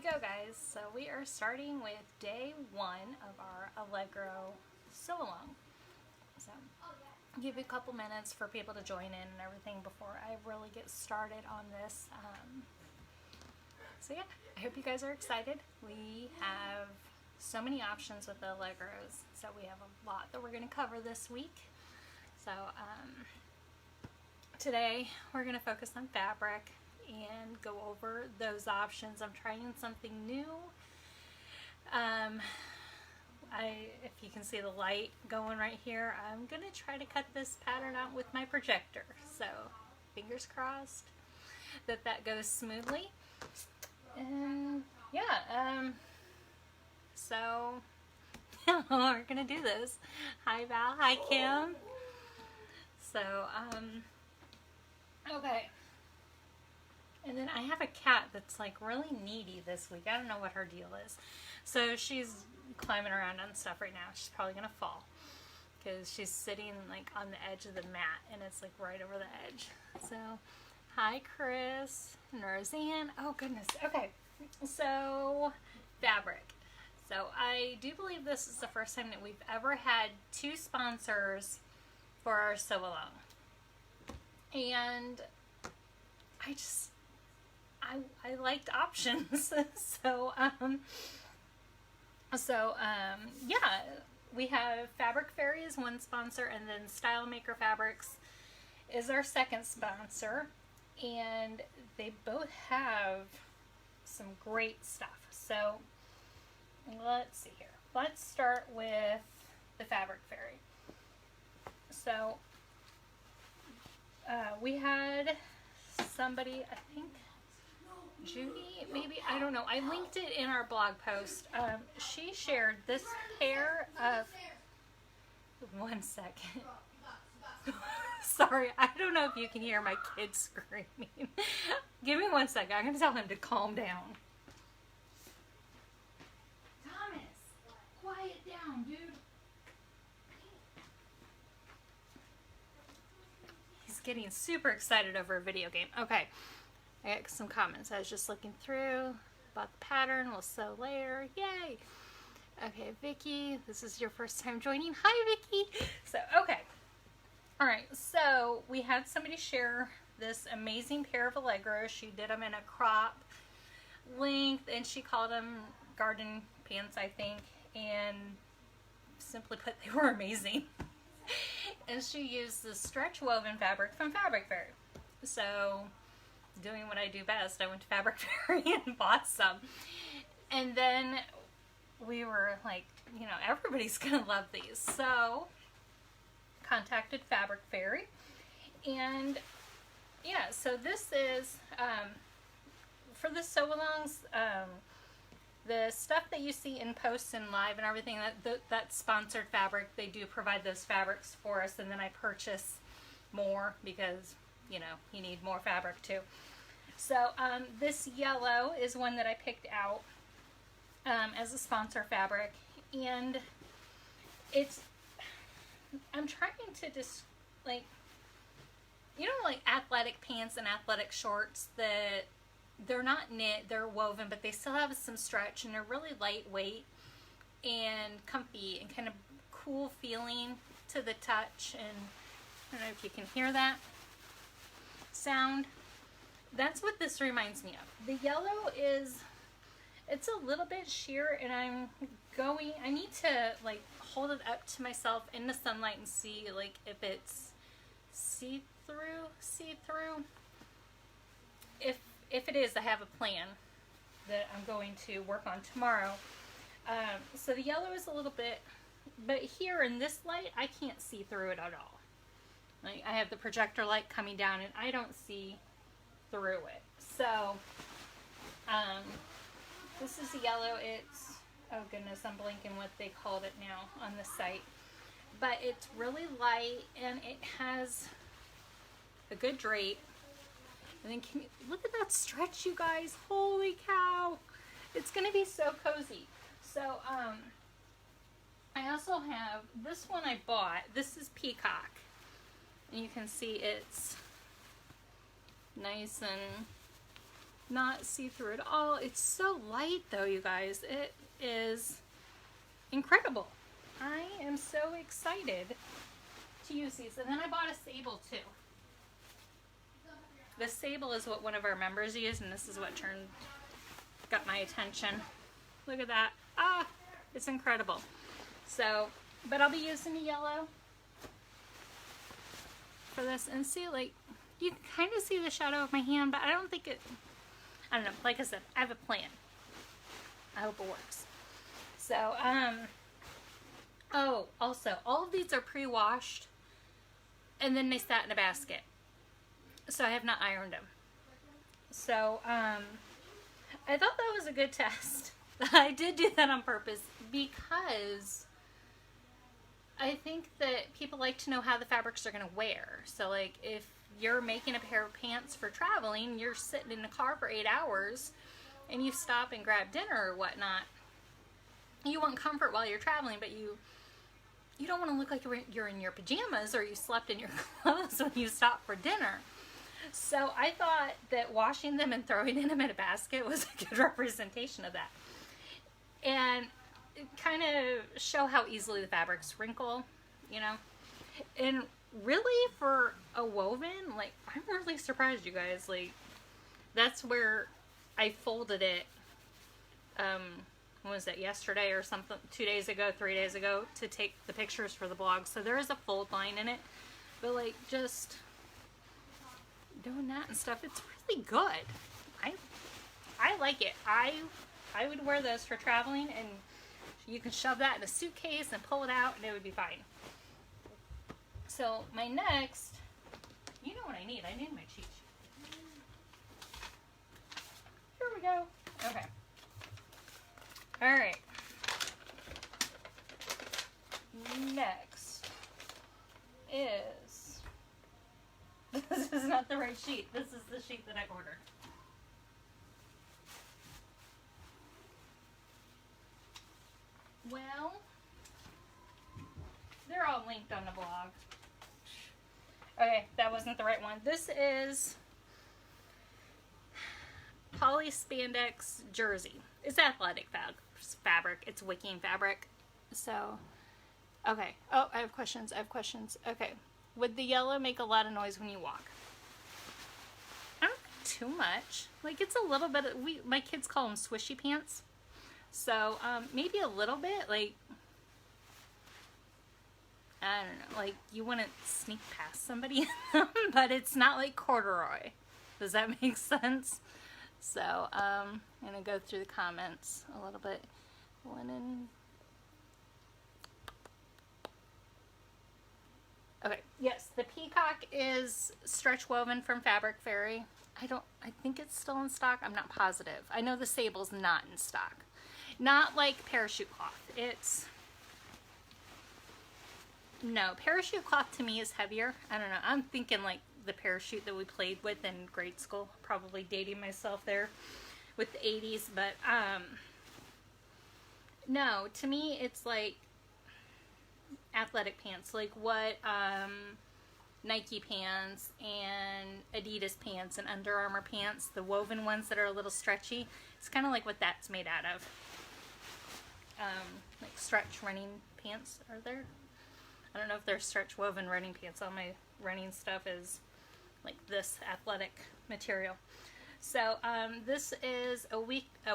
we go, guys. So we are starting with day 1 of our Allegro sew-along. So I'll give you a couple minutes for people to join in and everything before I really get started on this. So yeah, I hope you guys are excited. We have so many options with the Allegros, so we have a lot that we're going to cover this week. So today we're going to focus on fabric and go over those options. I'm trying something new. If you can see the light going right here, I'm going to try to cut this pattern out with my projector. So fingers crossed that that goes smoothly. And yeah, so we're going to do this. Hi Val, hi Kim. So, okay. And then I have a cat that's like really needy this week. I don't know what her deal is. So she's climbing around on stuff right now. She's probably going to fall because she's sitting like on the edge of the mat and it's like right over the edge. So, hi Chris and Roseanne. Oh goodness. Okay. So, fabric. So I do believe this is the first time that we've ever had 2 sponsors for our sew-along. And I liked options. So yeah, we have Fabric Fairy as one sponsor, and then Style Maker Fabrics is our second sponsor, and they both have some great stuff. So let's see here. Let's start with the Fabric Fairy. So we had somebody, I think Judy, maybe, I don't know. I linked it in our blog post. She shared this pair of, one second. Sorry, I don't know if you can hear my kids screaming. Give me 1 second. I'm going to tell him to calm down. Thomas, quiet down, dude. He's getting super excited over a video game. Okay. I got some comments. I was just looking through about the pattern. We'll sew later. Yay! Okay, Vicky, this is your first time joining. Hi, Vicky! So, okay. Alright, so we had somebody share this amazing pair of Allegros. She did them in a crop length, and she called them garden pants, I think. And simply put, they were amazing. And she used the stretch woven fabric from Fabric Fairy. So, doing what I do best, I went to Fabric Fairy and bought some. And then we were like, you know, everybody's gonna love these. So contacted Fabric Fairy, and yeah, so this is for the sew-alongs, the stuff that you see in posts and live and everything, that's sponsored fabric. They do provide those fabrics for us, and then I purchase more because, you know, you need more fabric too. So this yellow is one that I picked out as a sponsor fabric, and I'm trying to just, like, you know, like athletic pants and athletic shorts that they're not knit, they're woven, but they still have some stretch, and they're really lightweight and comfy and kind of cool feeling to the touch. And I don't know if you can hear that sound. That's what this reminds me of. The yellow it's a little bit sheer, and I need to like hold it up to myself in the sunlight and see like if it's see-through. If it is, I have a plan that I'm going to work on tomorrow. So the yellow is a little bit, but here in this light, I can't see through it at all. Like, I have the projector light coming down, and I don't see through it. So, this is the yellow. It's, oh goodness, I'm blanking what they called it now on the site. But it's really light, and it has a good drape. And then can you look at that stretch, you guys? Holy cow! It's gonna be so cozy. So, I also have this one I bought. This is Peacock. And you can see it's nice and not see-through at all. It's so light though, you guys. It is incredible. I am so excited to use these. And then I bought a sable too. The sable is what one of our members used, and this is what got my attention. Look at that. Ah, it's incredible. So, but I'll be using the yellow for this. And see, like, you can kind of see the shadow of my hand, but I don't think it, I don't know. Like I said, I have a plan. I hope it works. So, oh, also, all of these are pre-washed, and then they sat in a basket. So I have not ironed them. So, I thought that was a good test. I did do that on purpose because I think that people like to know how the fabrics are going to wear. So, like, if you're making a pair of pants for traveling, you're sitting in the car for 8 hours, and you stop and grab dinner or whatnot, you want comfort while you're traveling, but you don't want to look like you're in your pajamas or you slept in your clothes when you stop for dinner. So I thought that washing them and throwing them in a basket was a good representation of that. And kind of show how easily the fabrics wrinkle, you know. And really, for a woven, like, I'm really surprised, you guys. Like, that's where I folded it, when was it, yesterday or something, 2 days ago, 3 days ago, to take the pictures for the blog. So there is a fold line in it. But, like, just doing that and stuff, it's really good. I like it. I would wear those for traveling, and you can shove that in a suitcase and pull it out and it would be fine. So my next, you know what I need. I need my cheat sheet. Here we go. Okay. All right. Next is, this is not the right sheet. This is the sheet that I ordered. Well, they're all linked on the blog. Okay, that wasn't the right one. This is poly spandex jersey. It's athletic fabric. It's wicking fabric. So, okay. Oh, I have questions. Okay. Would the yellow make a lot of noise when you walk? I don't think too much. Like, it's a little bit of, my kids call them swishy pants. So, maybe a little bit, like, I don't know, like, you wouldn't sneak past somebody in them, but it's not like corduroy. Does that make sense? So, I'm going to go through the comments a little bit. Linen. Okay, yes, the peacock is stretch woven from Fabric Fairy. I think it's still in stock. I'm not positive. I know the sable's not in stock. Not like parachute cloth. No, parachute cloth to me is heavier. I don't know. I'm thinking like the parachute that we played with in grade school. Probably dating myself there with the 80s. But, no, to me it's like athletic pants. Like what Nike pants and Adidas pants and Under Armour pants. The woven ones that are a little stretchy. It's kind of like what that's made out of. Like stretch running pants are there. I don't know if there's stretch woven running pants. All my running stuff is like this athletic material. So this is a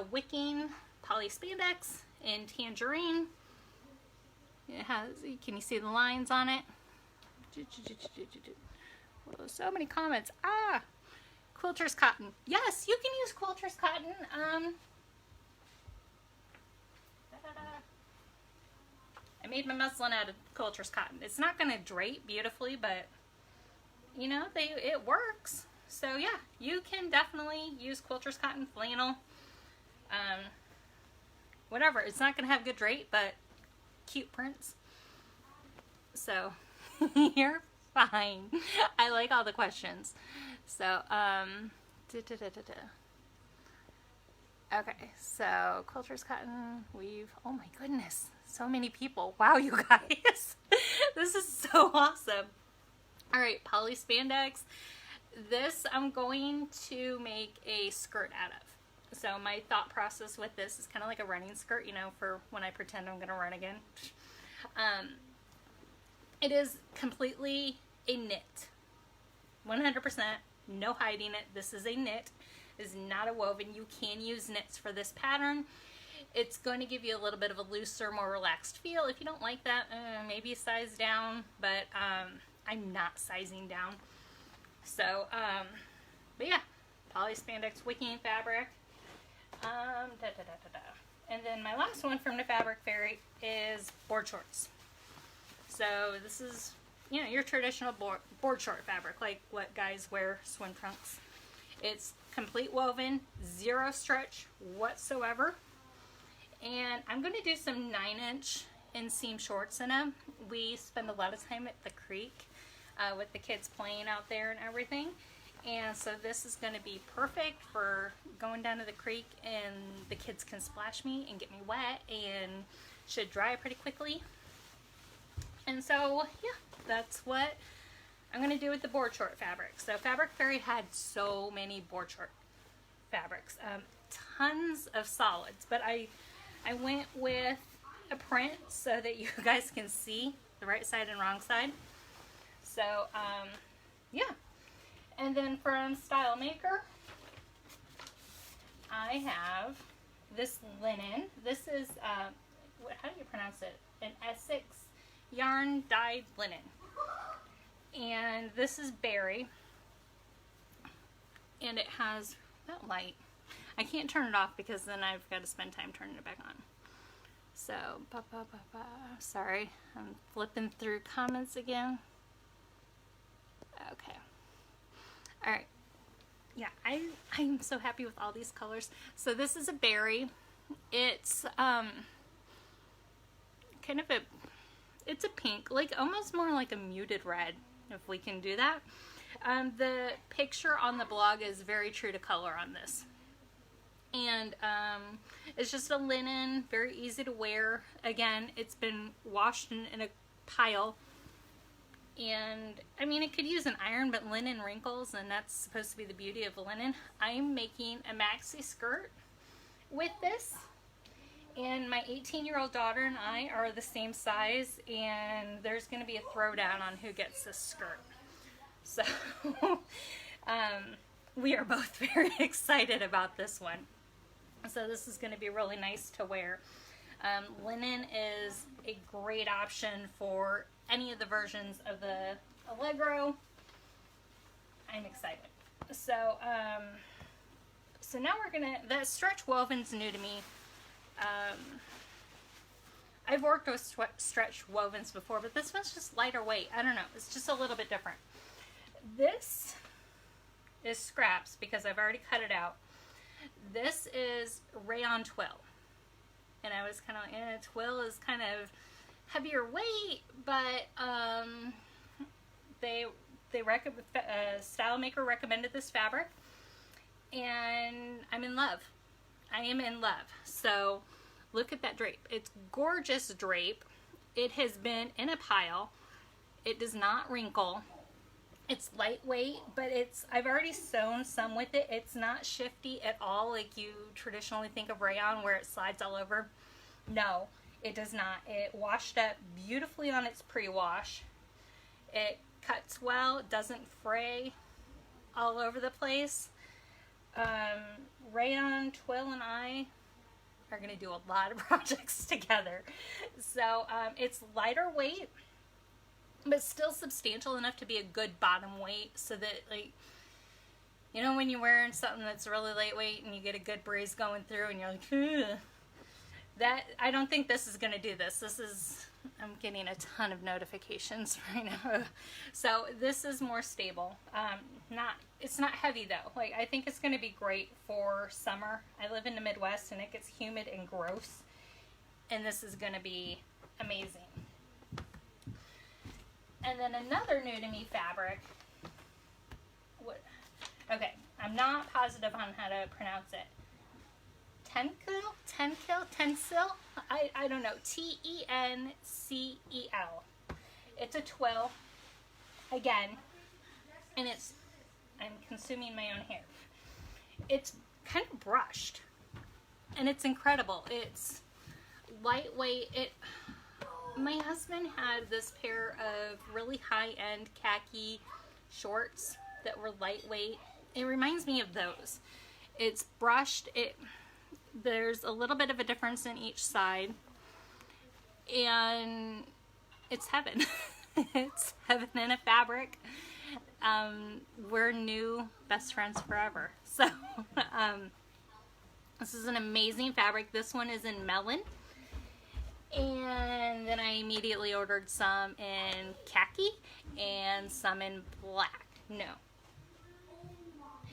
wicking poly spandex in tangerine. It has, can you see the lines on it? Whoa, so many comments. Ah, quilter's cotton. Yes, you can use quilter's cotton. I made my muslin out of quilter's cotton. It's not going to drape beautifully, but you know, it works. So yeah, you can definitely use quilter's cotton, flannel, whatever. It's not going to have good drape, but cute prints. So you're fine. I like all the questions. So okay, so quilter's cotton, weave. Oh my goodness, so many people. Wow, you guys. This is so awesome. All right, poly spandex. this I'm going to make a skirt out of. So my thought process with this is kind of like a running skirt, you know, for when I pretend I'm going to run again. It is completely a knit. 100%, no hiding it. This is a knit. It is not a woven. You can use knits for this pattern. It's going to give you a little bit of a looser, more relaxed feel. If you don't like that, maybe size down, but I'm not sizing down. So, but yeah, poly spandex wicking fabric. And then my last one from the Fabric Fairy is board shorts. So this is, you know, your traditional board short fabric, like what guys wear swim trunks. It's complete woven, zero stretch whatsoever. And I'm going to do some 9-inch inseam shorts in them. We spend a lot of time at the creek with the kids playing out there and everything. And so this is going to be perfect for going down to the creek, and the kids can splash me and get me wet and should dry pretty quickly. And so, yeah, that's what I'm going to do with the board short fabric. So Fabric Fairy had so many board short fabrics, tons of solids, but I went with a print so that you guys can see the right side and wrong side. So, yeah. And then from Style Maker, I have this linen. This is, how do you pronounce it? An Essex yarn dyed linen. And this is berry. And it has that light. I can't turn it off because then I've got to spend time turning it back on. So, sorry, I'm flipping through comments again. Okay. All right. Yeah, I'm so happy with all these colors. So this is a berry. It's kind of it's a pink, like almost more like a muted red, if we can do that. The picture on the blog is very true to color on this. And it's just a linen, very easy to wear. Again, it's been washed in a pile. And, I mean, it could use an iron, but linen wrinkles, and that's supposed to be the beauty of linen. I'm making a maxi skirt with this. And my 18-year-old daughter and I are the same size, and there's going to be a throwdown on who gets this skirt. So, we are both very excited about this one. So this is going to be really nice to wear. Linen is a great option for any of the versions of the Allegro. I'm excited. So, so now we're gonna, the stretch woven's new to me. I've worked with stretch wovens before, but this one's just lighter weight. I don't know, it's just a little bit different. This is scraps because I've already cut it out. This is rayon twill. And I was kind of like, twill is kind of heavier weight, but Style Maker recommended this fabric, and I'm in love. I am in love. So look at that drape. It's gorgeous drape. It has been in a pile. It does not wrinkle. It's lightweight, but I've already sewn some with it. It's not shifty at all like you traditionally think of rayon where it slides all over. No, it does not. It washed up beautifully on its pre-wash. It cuts well, doesn't fray all over the place. Rayon, Twill, and I are going to do a lot of projects together. So it's lighter weight, but still substantial enough to be a good bottom weight, so that, like, you know, when you're wearing something that's really lightweight and you get a good breeze going through and you're like, ugh. That, I don't think this is going to do this. This is, I'm getting a ton of notifications right now. So this is more stable. It's not heavy though. Like, I think it's going to be great for summer. I live in the Midwest and it gets humid and gross. And this is going to be amazing. And then another new to me fabric. Okay, I'm not positive on how to pronounce it. Tencel? I don't know. Tencel. It's a twill. Again. And it's I'm consuming my own hair. It's kind of brushed, and it's incredible. It's lightweight. My husband had this pair of really high-end khaki shorts that were lightweight. It reminds me of those. It's brushed. There's a little bit of a difference in each side, and it's heaven. It's heaven in a fabric. We're new best friends forever. So this is an amazing fabric. This one is in melon. And then I immediately ordered some in khaki and some in black. No.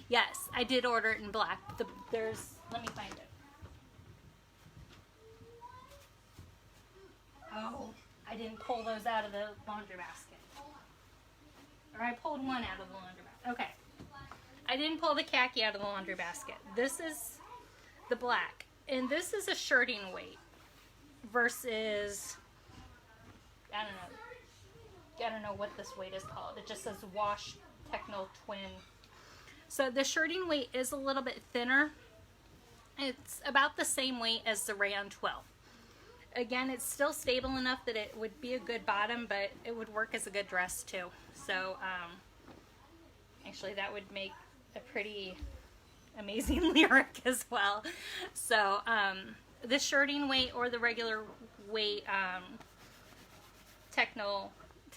Yes, I did order it in black. Let me find it. Oh, I didn't pull those out of the laundry basket. Or I pulled one out of the laundry basket. Okay. I didn't pull the khaki out of the laundry basket. This is the black. And this is a shirting weight versus, I don't know what this weight is called. It just says Wash Techno Twin. So the shirting weight is a little bit thinner. It's about the same weight as the Rayon 12. Again, it's still stable enough that it would be a good bottom, but it would work as a good dress too. So actually that would make a pretty amazing lyric as well. So the shirting weight or the regular weight Techno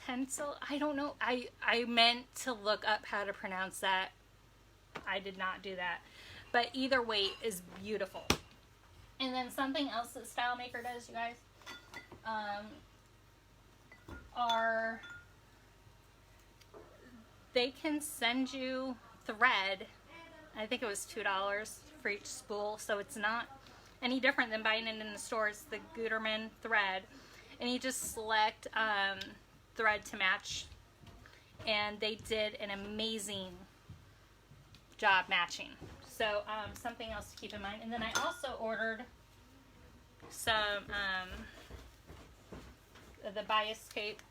Tensile, I don't know. I meant to look up how to pronounce that. I did not do that. But either weight is beautiful. And then something else that Style Maker does, you guys, they can send you thread. I think it was $2 for each spool, so it's not any different than buying it in the store. It's the Gutermann thread, and you just select thread to match, and they did an amazing job matching. So something else to keep in mind. And then I also ordered some the bias tape.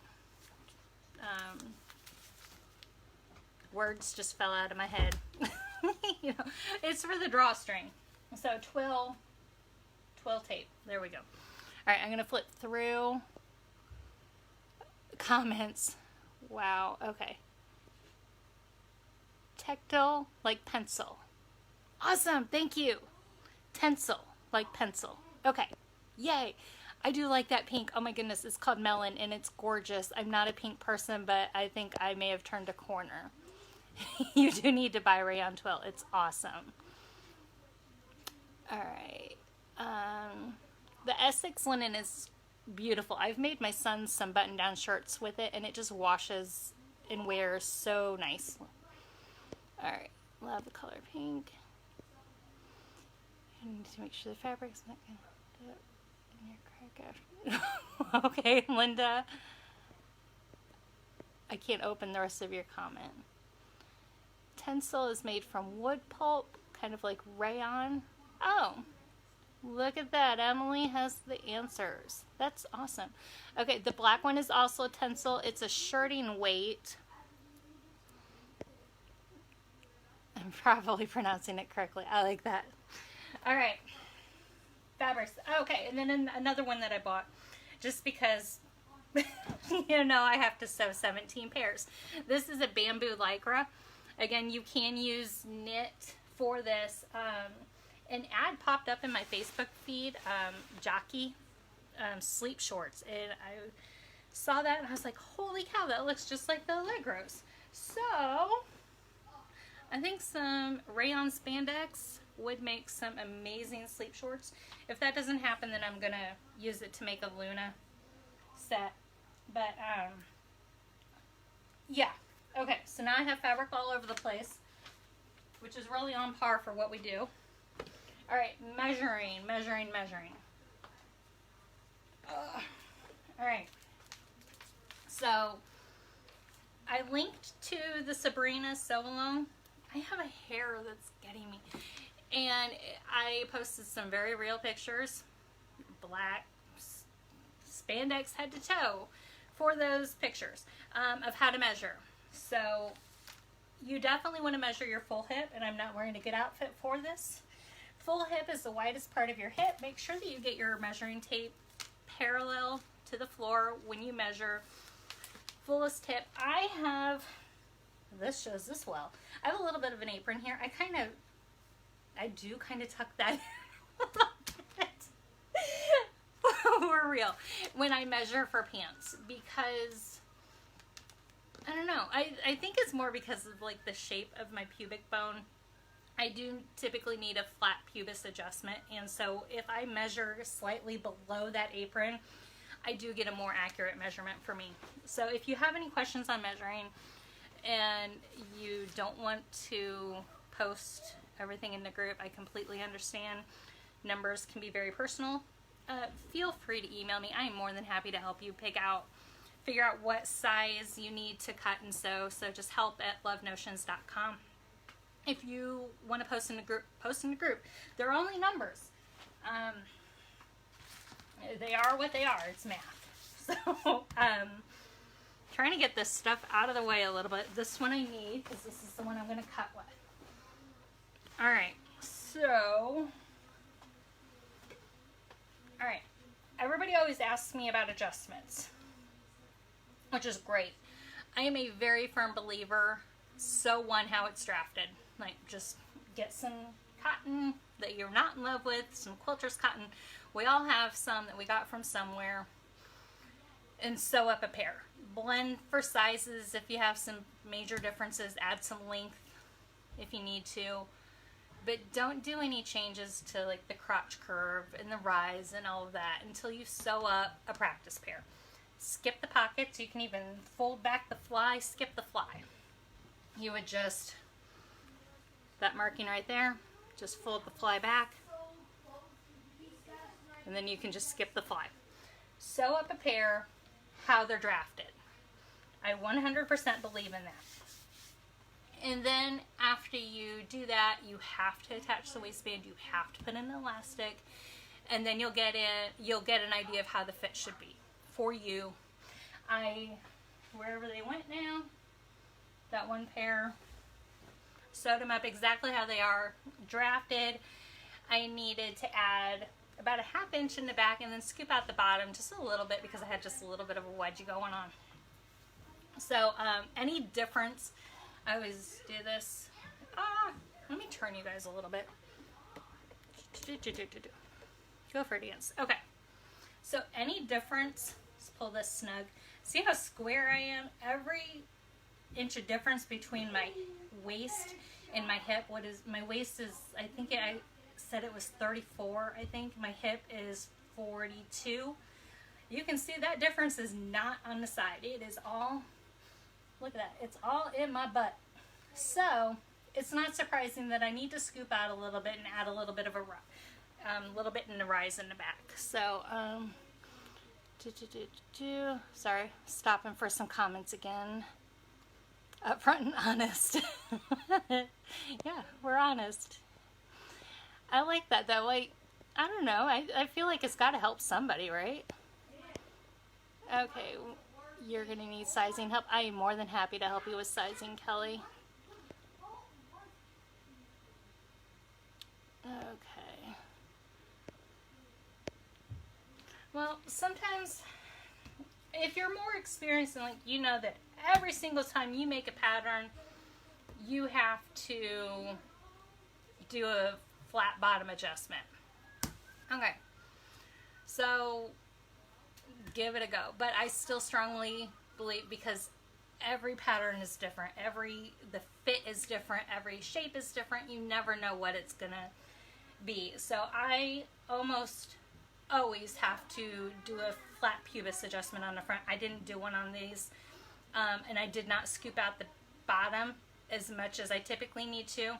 Words just fell out of my head. You know, it's for the drawstring. So twill tape. There we go. All right, I'm gonna flip through comments. Wow. Okay. Tactile like pencil. Awesome, thank you. Tencel, like pencil. Okay, yay. I do like that pink. Oh my goodness, it's called Melon and it's gorgeous. I'm not a pink person, but I think I may have turned a corner. You do need to buy Rayon 12. It's awesome. All right. The Essex linen is beautiful. I've made my son some button-down shirts with it, and it just washes and wears so nice. All right, love the color pink. I need to make sure the fabric's not going to end up in your crack after. Okay, Linda. I can't open the rest of your comment. Tencel is made from wood pulp, kind of like rayon. Oh, look at that. Emily has the answers. That's awesome. Okay, the black one is also Tencel. It's a shirting weight. I'm probably pronouncing it correctly. I like that. All right. Fabrics. Okay, and then another one that I bought just because, you know, I have to sew 17 pairs. This is a bamboo lycra. Again, you can use knit for this. An ad popped up in my Facebook feed, jockey sleep shorts, and I saw that and I was like, holy cow, that looks just like the Allegros. So I think some rayon spandex would make some amazing sleep shorts. If that doesn't happen, then I'm gonna use it to make a Luna set. But yeah. Okay, so now I have fabric all over the place, which is really on par for what we do. All right, measuring. All right, so I linked to the Sabrina Sew Along. I have a hair that's getting me. And I posted some very real pictures, black spandex head to toe for those pictures of how to measure. So you definitely want to measure your full hip, and I'm not wearing a good outfit for this. Full hip is the widest part of your hip. Make sure that you get your measuring tape parallel to the floor when you measure. Fullest hip. This shows this well. I have a little bit of an apron here. I do kind of tuck that in a little bit. For real. When I measure for pants, because I don't know. I think it's more because of like the shape of my pubic bone. I do typically need a flat pubis adjustment, and so if I measure slightly below that apron, I do get a more accurate measurement for me. So if you have any questions on measuring and you don't want to post everything in the group, I completely understand. Numbers can be very personal. Feel free to email me. I am more than happy to help you figure out what size you need to cut and sew. So just help@lovenotions.com. If you want to post in the group, post in the group. They're only numbers. They are what they are. It's math. So, trying to get this stuff out of the way a little bit. This one I need because this is the one I'm going to cut with. Alright, so... Alright, everybody always asks me about adjustments, which is great. I am a very firm believer, sew one how it's drafted. Like, just get some cotton that you're not in love with, some quilter's cotton. We all have some that we got from somewhere, and sew up a pair. Blend for sizes if you have some major differences. Add some length if you need to, but don't do any changes to like the crotch curve and the rise and all of that until you sew up a practice pair. Skip the pockets. You can even fold back the fly, skip the fly. You would just, that marking right there, just fold the fly back, and then you can just skip the fly. Sew up a pair how they're drafted. I 100% believe in that. And then after you do that, you have to attach the waistband, you have to put in the elastic, and then you'll get an idea of how the fit should be for you. Wherever they went now, that one pair, sewed them up exactly how they are drafted. I needed to add about a ½ inch in the back and then scoop out the bottom just a little bit because I had just a little bit of a wedgie going on. So any difference, I always do this. Let me turn you guys a little bit. Go for a dance. Okay. So any difference, let's pull this snug. See how square I am? Every inch of difference between my waist and my hip. My waist is, I think I said it was 34, I think. My hip is 42. You can see that difference is not on the side. It is all, look at that, it's all in my butt. So it's not surprising that I need to scoop out a little bit and add a little bit of a little bit in the rise in the back. So sorry, stopping for some comments again. Upfront and honest. Yeah, we're honest. I like that though. Like, I don't know. I feel like it's got to help somebody, right? Okay, you're going to need sizing help. I am more than happy to help you with sizing, Kelly. Okay. Well, sometimes if you're more experienced and like you know that every single time you make a pattern, you have to do a flat bottom adjustment. Okay. So give it a go. But I still strongly believe, because every pattern is different, the fit is different, every shape is different, you never know what it's gonna be. So I almost always have to do a flat pubis adjustment on the front. I didn't do one on these, and I did not scoop out the bottom as much as I typically need to.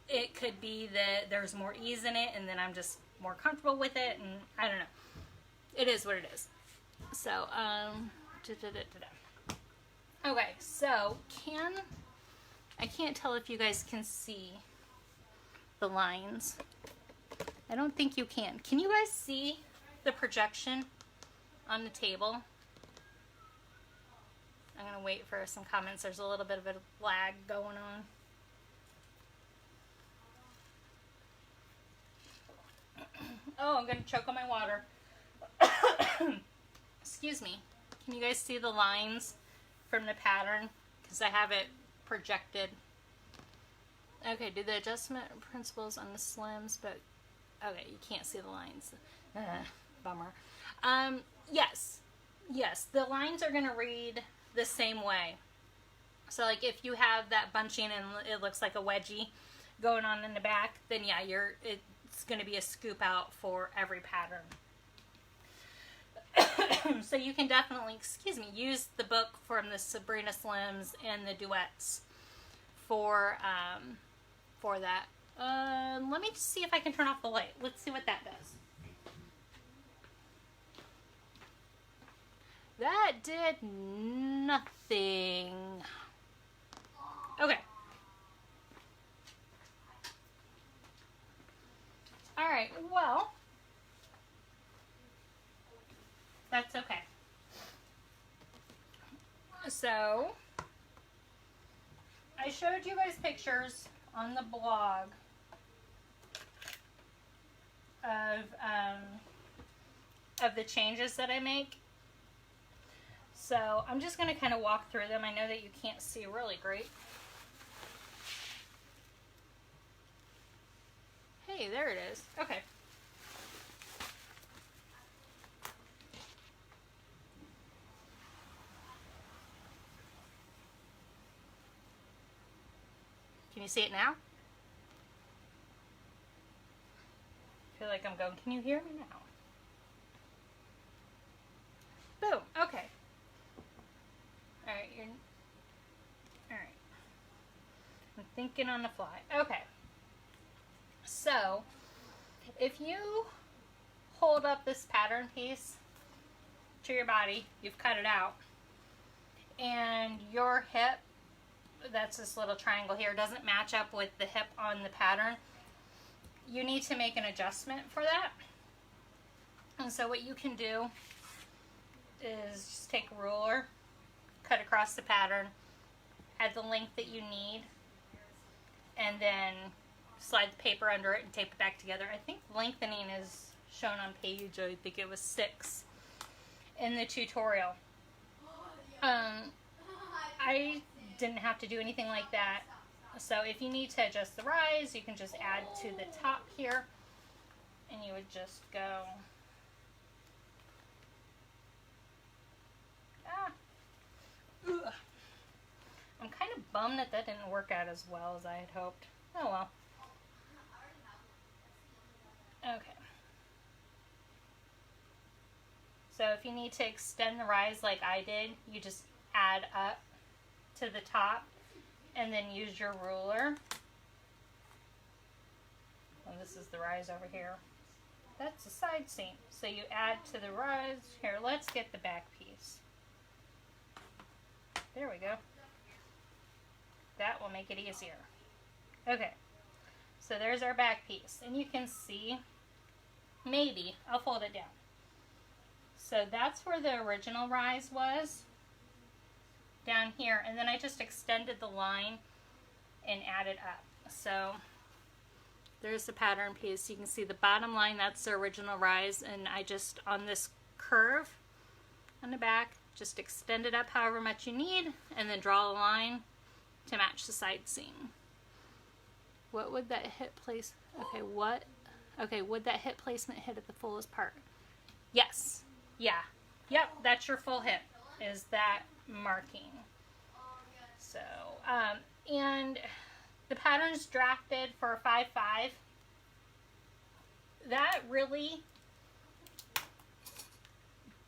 It could be that there's more ease in it and then I'm just more comfortable with it, and I don't know. It is what it is. So, okay, so I can't tell if you guys can see the lines. I don't think you can. Can you guys see the projection on the table? I'm going to wait for some comments. There's a little bit of a lag going on. Oh, I'm going to choke on my water. Excuse me. Can you guys see the lines from the pattern? Because I have it projected. Okay, do the adjustment principles on the slims, but okay, you can't see the lines. Bummer. Yes, the lines are going to read the same way. So like if you have that bunching and it looks like a wedgie going on in the back, then yeah, it's going to be a scoop out for every pattern. So you can definitely, use the book from the Sabrina Slims and the duets for that. Let me just see if I can turn off the light. Let's see what that does. That did nothing. Okay. Alright, well, that's okay. So, I showed you guys pictures on the blog of the changes that I make. So I'm just going to kind of walk through them. I know that you can't see really great. Hey, there it is. Okay. Can you see it now? I feel like I'm going, can you hear me now? Boom. Okay. Alright, alright. I'm thinking on the fly. Okay. So, if you hold up this pattern piece to your body, you've cut it out, and your hip, that's this little triangle here, doesn't match up with the hip on the pattern, you need to make an adjustment for that. And so what you can do is just take a ruler, cut across the pattern, add the length that you need, and then slide the paper under it and tape it back together. I think lengthening is shown on page, I think it was 6 in the tutorial. I didn't have to do anything like that. So if you need to adjust the rise, you can just add to the top here, and you would just go I'm kind of bummed that didn't work out as well as I had hoped. Oh well. Okay. So if you need to extend the rise like I did, you just add up to the top and then use your ruler. And this is the rise over here. That's the side seam. So you add to the rise. Here, let's get the back piece. There we go. That will make it easier. Okay. So there's our back piece. And you can see, maybe, I'll fold it down. So that's where the original rise was, down here. And then I just extended the line and added up. So there's the pattern piece. You can see the bottom line, that's the original rise. And I just, on this curve on the back, just extend it up however much you need, and then draw a line to match the side seam. What would that hip place? Okay, what? Okay, would that hip placement hit at the fullest part? Yes. Yeah. Yep, that's your full hip, is that marking. So, and the pattern's drafted for a 5'5". That really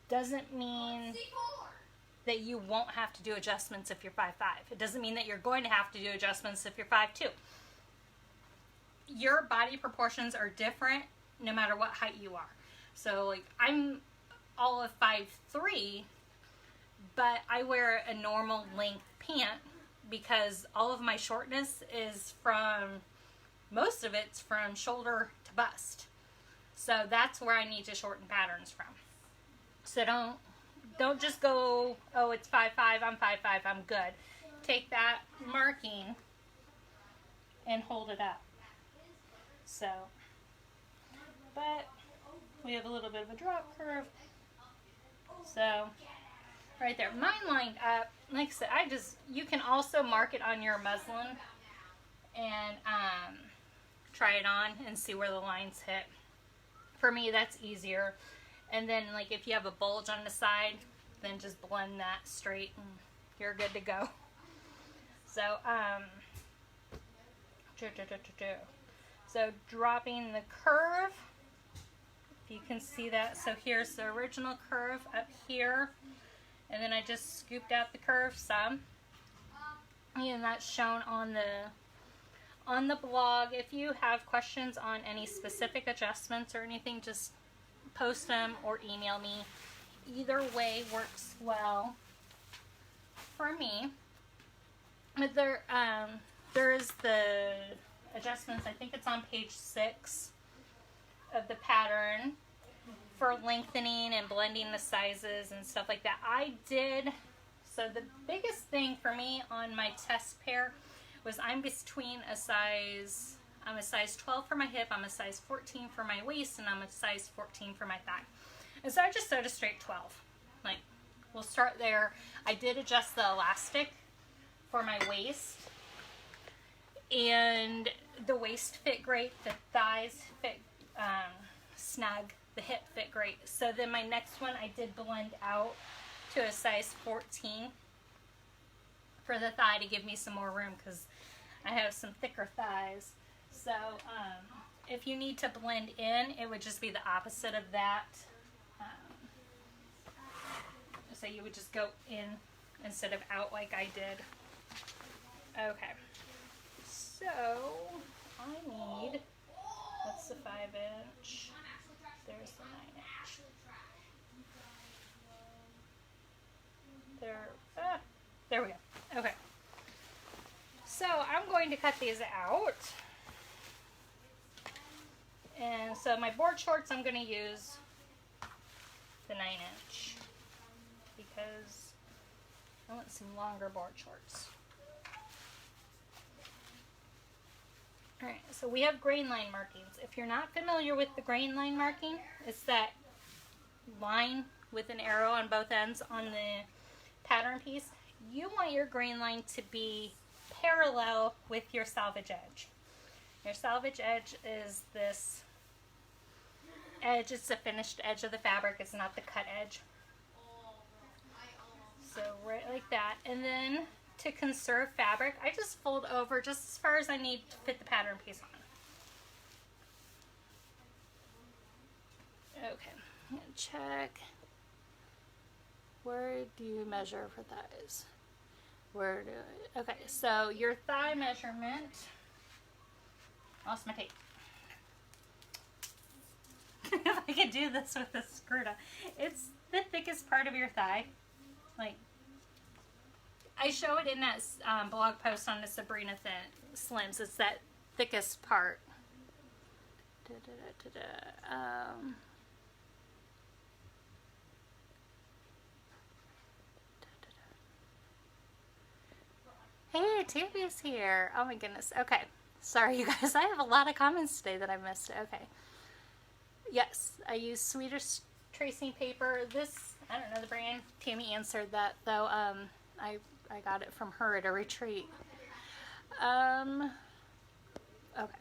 doesn't mean that you won't have to do adjustments if you're 5'5". It doesn't mean that you're going to have to do adjustments if you're 5'2". Your body proportions are different no matter what height you are. So like I'm all of 5'3", but I wear a normal length pant because all of my shortness is most of it's from shoulder to bust. So that's where I need to shorten patterns from. So Don't just go, oh, it's 5'5", I'm 5'5", I'm good. Take that marking and hold it up. So, but we have a little bit of a drop curve. So, right there. Mine lined up. Like I said, you can also mark it on your muslin and try it on and see where the lines hit. For me, that's easier. And then, like, if you have a bulge on the side, then just blend that straight and you're good to go. So, so dropping the curve, if you can see that. So here's the original curve up here. And then I just scooped out the curve some. And that's shown on the blog. If you have questions on any specific adjustments or anything, just post them or email me. Either way works well for me. But there is the adjustments. I think it's on page 6 of the pattern for lengthening and blending the sizes and stuff like that. So the biggest thing for me on my test pair was I'm a size 12 for my hip, I'm a size 14 for my waist, and I'm a size 14 for my thigh. And so I just sewed a straight 12. Like, we'll start there. I did adjust the elastic for my waist, and the waist fit great, the thighs fit snug, the hip fit great. So then my next one I did blend out to a size 14 for the thigh to give me some more room because I have some thicker thighs. So if you need to blend in, it would just be the opposite of that. So you would just go in instead of out like I did. Okay. So I need, what's the 5-inch? There's the 9-inch. There we go. Okay. So I'm going to cut these out. And so my board shorts, I'm going to use the 9-inch because I want some longer board shorts. Alright, so we have grain line markings. If you're not familiar with the grain line marking, it's that line with an arrow on both ends on the pattern piece. You want your grain line to be parallel with your salvage edge. Your salvage edge is this edge. It's the finished edge of the fabric. It's not the cut edge. So right like that. And then to conserve fabric, I just fold over just as far as I need to fit the pattern piece on. Okay, I'm gonna check. Where do you measure for thighs? Okay, so your thigh measurement, lost my tape. If I could do this with a skirt on. It's the thickest part of your thigh. Like, I show it in that blog post on the Sabrina Slims. It's that thickest part. Hey, Tammy's here. Oh my goodness. Okay. Sorry, you guys. I have a lot of comments today that I missed. Okay. Yes, I use Swedish tracing paper. This, I don't know the brand. Tammy answered that, though. I got it from her at a retreat. Okay.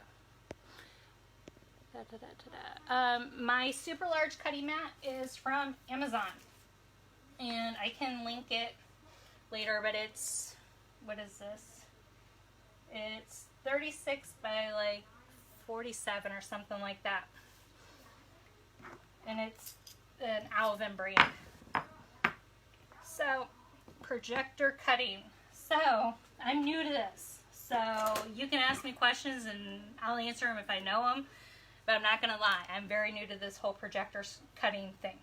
My super large cutting mat is from Amazon. And I can link it later, but it's, what is this? It's 36 by like 47 or something like that. And it's an Alvin brand. So, projector cutting. So, I'm new to this. So, you can ask me questions and I'll answer them if I know them. But I'm not going to lie. I'm very new to this whole projector cutting thing.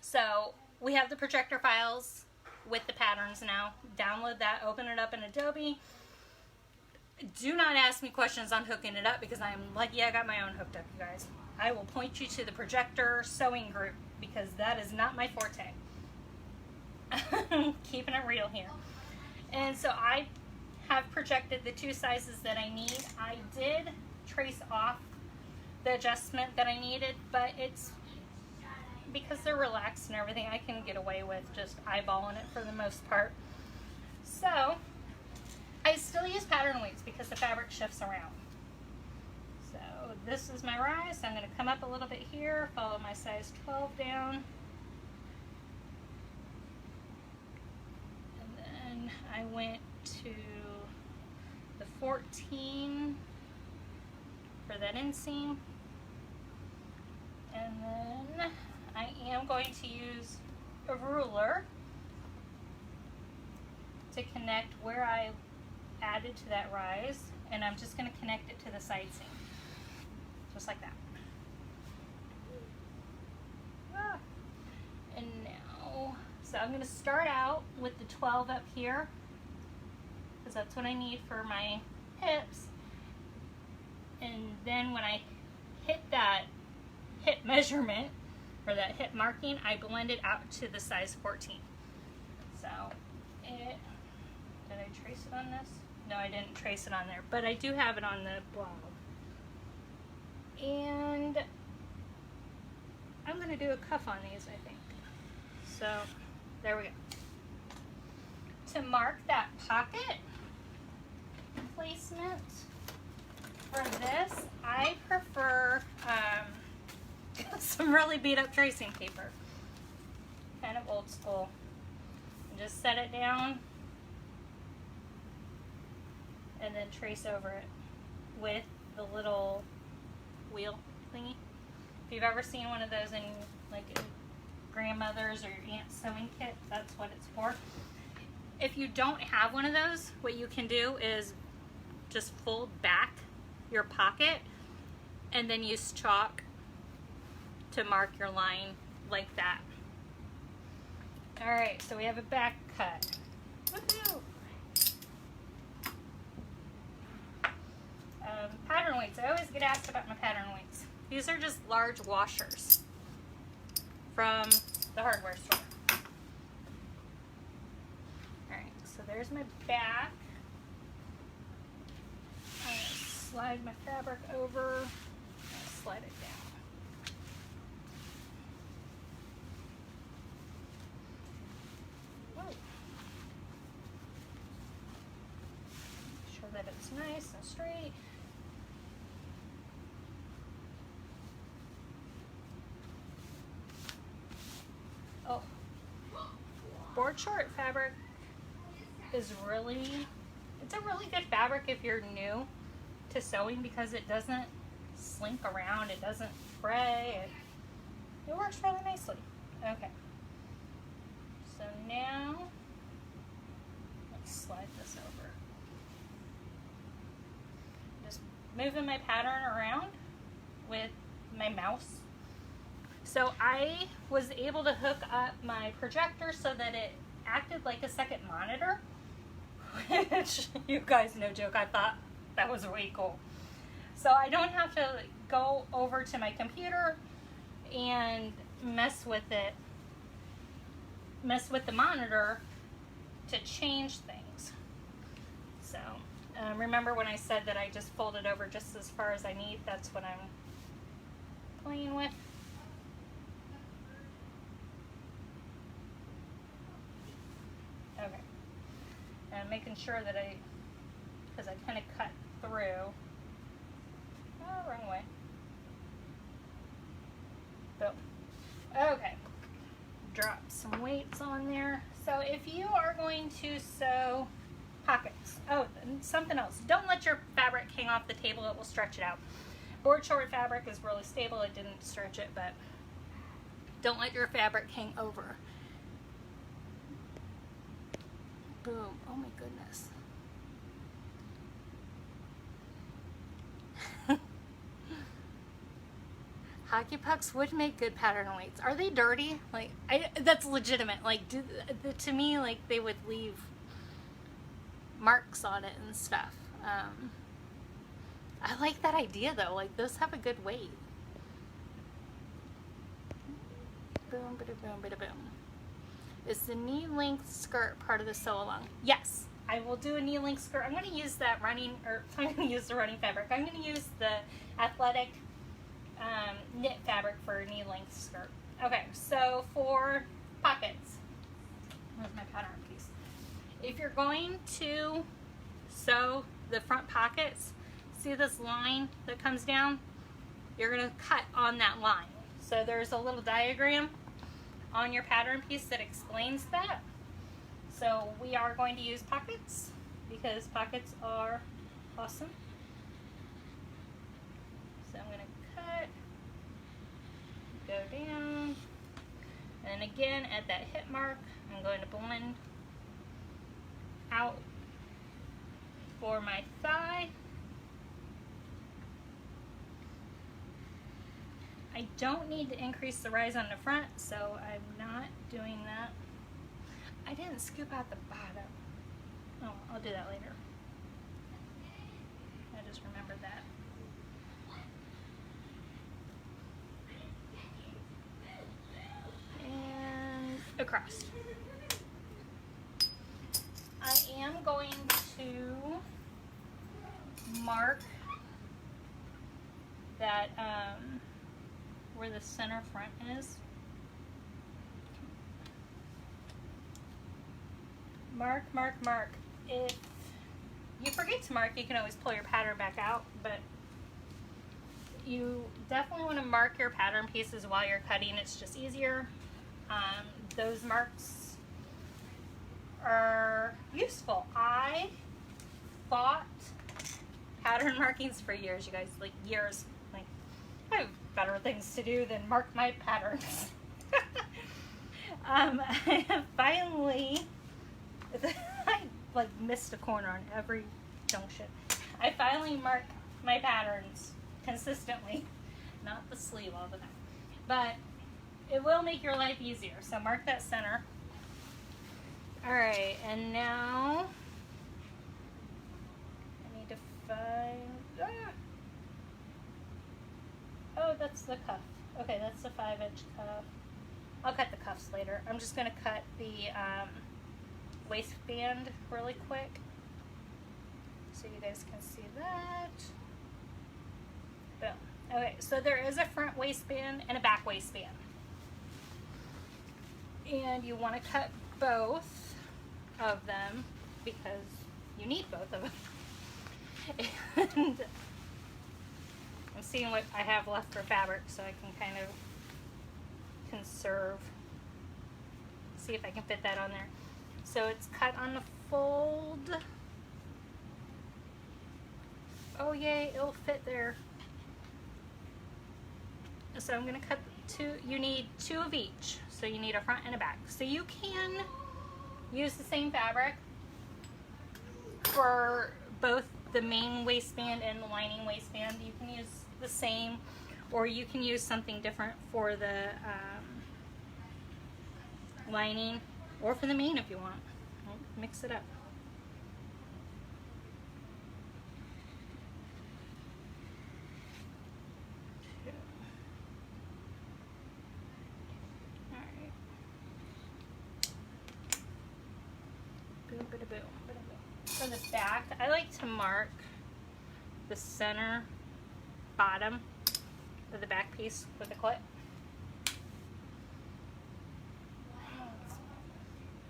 So, we have the projector files with the patterns now. Download that. Open it up in Adobe. Do not ask me questions on hooking it up because I'm lucky I got my own hooked up, you guys. I will point you to the projector sewing group because that is not my forte. Keeping it real here. And so I have projected the 2 sizes that I need. I did trace off the adjustment that I needed, but it's because they're relaxed and everything, I can get away with just eyeballing it for the most part. So I still use pattern weights because the fabric shifts around. So this is my rise. So I'm going to come up a little bit here, follow my size 12 down. And then I went to the 14 for that inseam. And then I am going to use a ruler to connect where I added to that rise, and I'm just going to connect it to the side seam, just like that. And now, so I'm going to start out with the 12 up here, because that's what I need for my hips, and then when I hit that hip measurement, or that hip marking, I blend it out to the size 14. So, did I trace it on this? No, I didn't trace it on there, but I do have it on the blog. And I'm going to do a cuff on these, I think. So, there we go. To mark that pocket placement for this, I prefer some really beat up tracing paper. Kind of old school. Just set it down and then trace over it with the little wheel thingy. If you've ever seen one of those in like a grandmother's or your aunt's sewing kit, that's what it's for. If you don't have one of those, what you can do is just fold back your pocket and then use chalk to mark your line like that. Alright, so we have a back cut. Woohoo! Pattern weights. I always get asked about my pattern weights. These are just large washers from the hardware store. Alright, so there's my back. I'm going to slide my fabric over and slide it down. Whoa. Make sure that it's nice and straight. Oh, board short fabric is really, it's a really good fabric if you're new to sewing because it doesn't slink around, it doesn't fray, it works really nicely. Okay, so now let's slide this over. Just moving my pattern around with my mouse. So I was able to hook up my projector so that it acted like a second monitor, which you guys, no joke, I thought that was way cool. So I don't have to go over to my computer and mess with it, mess with the monitor to change things. So remember when I said that I just fold it over just as far as I need? That's what I'm playing with. Okay, and making sure that because I kind of cut through. Oh, wrong way. Boom. Okay, drop some weights on there. So if you are going to sew pockets, oh, and something else, don't let your fabric hang off the table, it will stretch it out. Board short fabric is really stable, it didn't stretch it, but don't let your fabric hang over. Boom. Oh my goodness. Hockey pucks would make good pattern weights. Are they dirty? Like, that's legitimate. Like, to me, like, they would leave marks on it and stuff. I like that idea though. Like, those have a good weight. Boom, bada boom, bada boom. Is the knee length skirt part of the sew along? Yes, I will do a knee length skirt. I'm going to use that running, or I'm going to use the running fabric. I'm going to use the athletic knit fabric for a knee length skirt. Okay, so for pockets, where's my pattern piece? If you're going to sew the front pockets, see this line that comes down? You're going to cut on that line. So there's a little diagram on your pattern piece that explains that. So we are going to use pockets because pockets are awesome. So I'm going to cut, go down, and again at that hip mark, I'm going to blend out for my thigh. I don't need to increase the rise on the front, so I'm not doing that. I didn't scoop out the bottom. Oh, I'll do that later. I just remembered that. And across. I am going to mark that where the center front is. Mark, mark, mark. If you forget to mark, you can always pull your pattern back out, but you definitely want to mark your pattern pieces while you're cutting. It's just easier. Those marks are useful. I bought pattern markings for years, you guys, like years. Like, I have better things to do than mark my patterns. I have finally, I like missed a corner on every junction. I finally mark my patterns consistently, not the sleeve all the time, but it will make your life easier. So mark that center. All right, and now I need to find, oh, that's the cuff. Okay, that's the 5-inch cuff. I'll cut the cuffs later. I'm just gonna cut the waistband really quick so you guys can see that. Boom. Okay, so there is a front waistband and a back waistband. And you want to cut both of them because you need both of them. And I'm seeing what I have left for fabric so I can kind of conserve. See if I can fit that on there. So it's cut on the fold. Oh yay, it'll fit there. So I'm going to cut two. You need 2 of each. So you need a front and a back. So you can use the same fabric for both the main waistband and the lining waistband. You can use the same, or you can use something different for the lining or for the main if you want. Mix it up. For the back, I like to mark the center bottom of the back piece with a clip.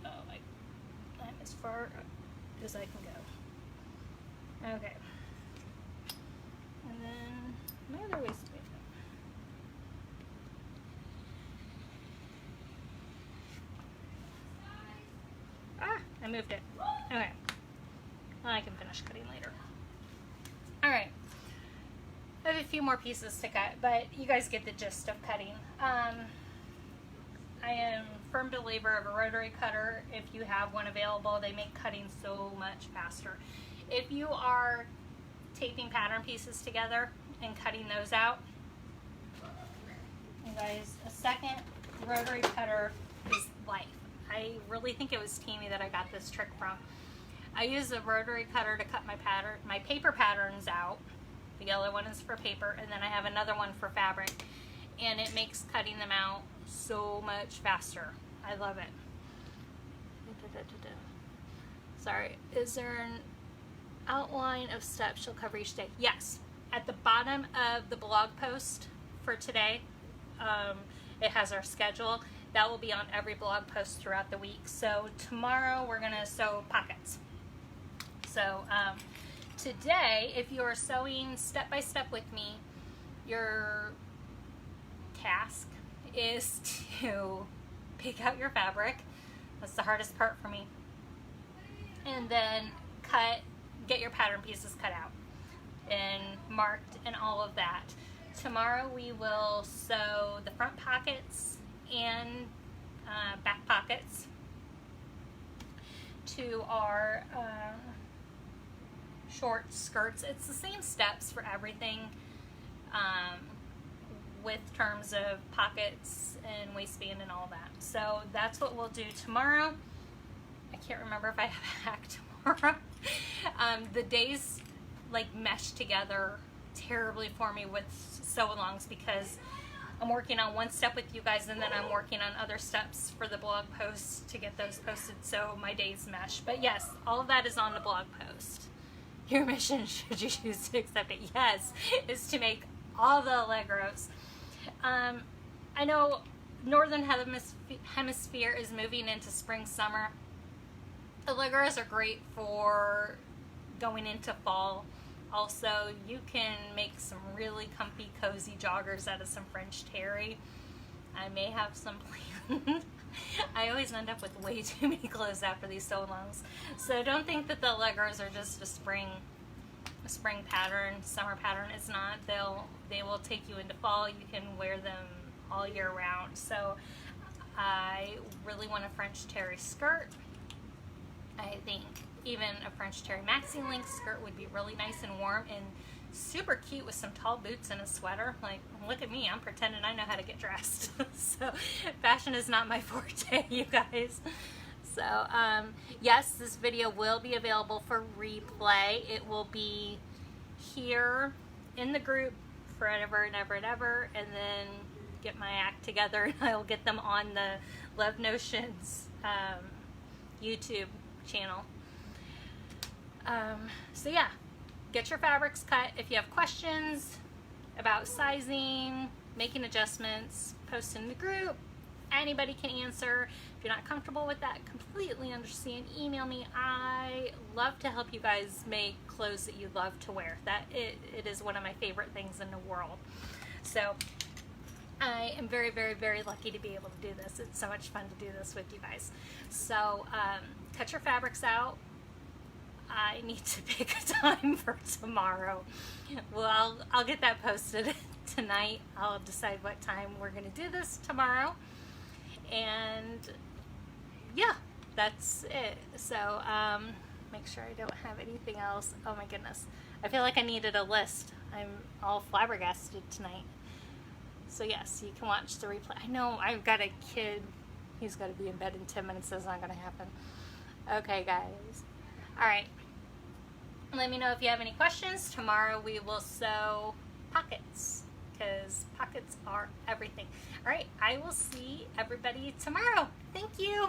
Oh, I'm as far as I can go. Okay. And then my other waistband. Ah, I moved it. Okay. I can finish cutting later. Alright. I have a few more pieces to cut, but you guys get the gist of cutting. I am a firm believer of a rotary cutter. If you have one available, they make cutting so much faster. If you are taping pattern pieces together and cutting those out, you guys, a second rotary cutter is life. I really think it was Teamy that I got this trick from. I use a rotary cutter to cut my paper patterns out. The yellow one is for paper, and then I have another one for fabric, and it makes cutting them out so much faster. I love it. Sorry, is there an outline of steps you'll cover each day? Yes. At the bottom of the blog post for today, it has our schedule. That will be on every blog post throughout the week. So tomorrow we're going to sew pockets. So today, if you are sewing step by step with me, your task is to pick out your fabric. That's the hardest part for me. And then get your pattern pieces cut out and marked and all of that. Tomorrow we will sew the front pockets and back pockets to our short skirts. It's the same steps for everything with terms of pockets and waistband and all that. So that's what we'll do tomorrow. I can't remember if I have a hack tomorrow. The days like mesh together terribly for me with sew-alongs because I'm working on one step with you guys and then I'm working on other steps for the blog posts to get those posted, so my days mesh. But yes, all of that is on the blog post. Your mission, should you choose to accept it, yes, is to make all the Allegros. I know Northern Hemisphere is moving into spring, summer. Allegros are great for going into fall. Also, you can make some really comfy, cozy joggers out of some French terry. I may have some planned. I always end up with way too many clothes after these sew-alongs. So don't think that the Allegros are just a spring pattern, summer pattern. It's not. They will take you into fall. You can wear them all year round. So I really want a French terry skirt. I think even a French terry maxi length skirt would be really nice and warm and super cute with some tall boots and a sweater. Like, look at me, I'm pretending I know how to get dressed. So fashion is not my forte, you guys. So yes, this video will be available for replay. It will be here in the group forever and ever and ever, and then get my act together and I'll get them on the Love Notions YouTube channel. So yeah, get your fabrics cut. If you have questions about sizing, making adjustments, post in the group. Anybody can answer. If you're not comfortable with that, completely understand. Email me. I love to help you guys make clothes that you love to wear. It is one of my favorite things in the world. So I am very, very, very lucky to be able to do this. It's so much fun to do this with you guys. So cut your fabrics out. I need to pick a time for tomorrow. Well, I'll get that posted tonight. I'll decide what time we're going to do this tomorrow. And yeah, that's it. So make sure I don't have anything else. Oh my goodness. I feel like I needed a list. I'm all flabbergasted tonight. So yes, you can watch the replay. I know I've got a kid. He's got to be in bed in 10 minutes. That's not going to happen. Okay, guys. All right. Let me know if you have any questions. Tomorrow we will sew pockets because pockets are everything. All right. I will see everybody tomorrow. Thank you.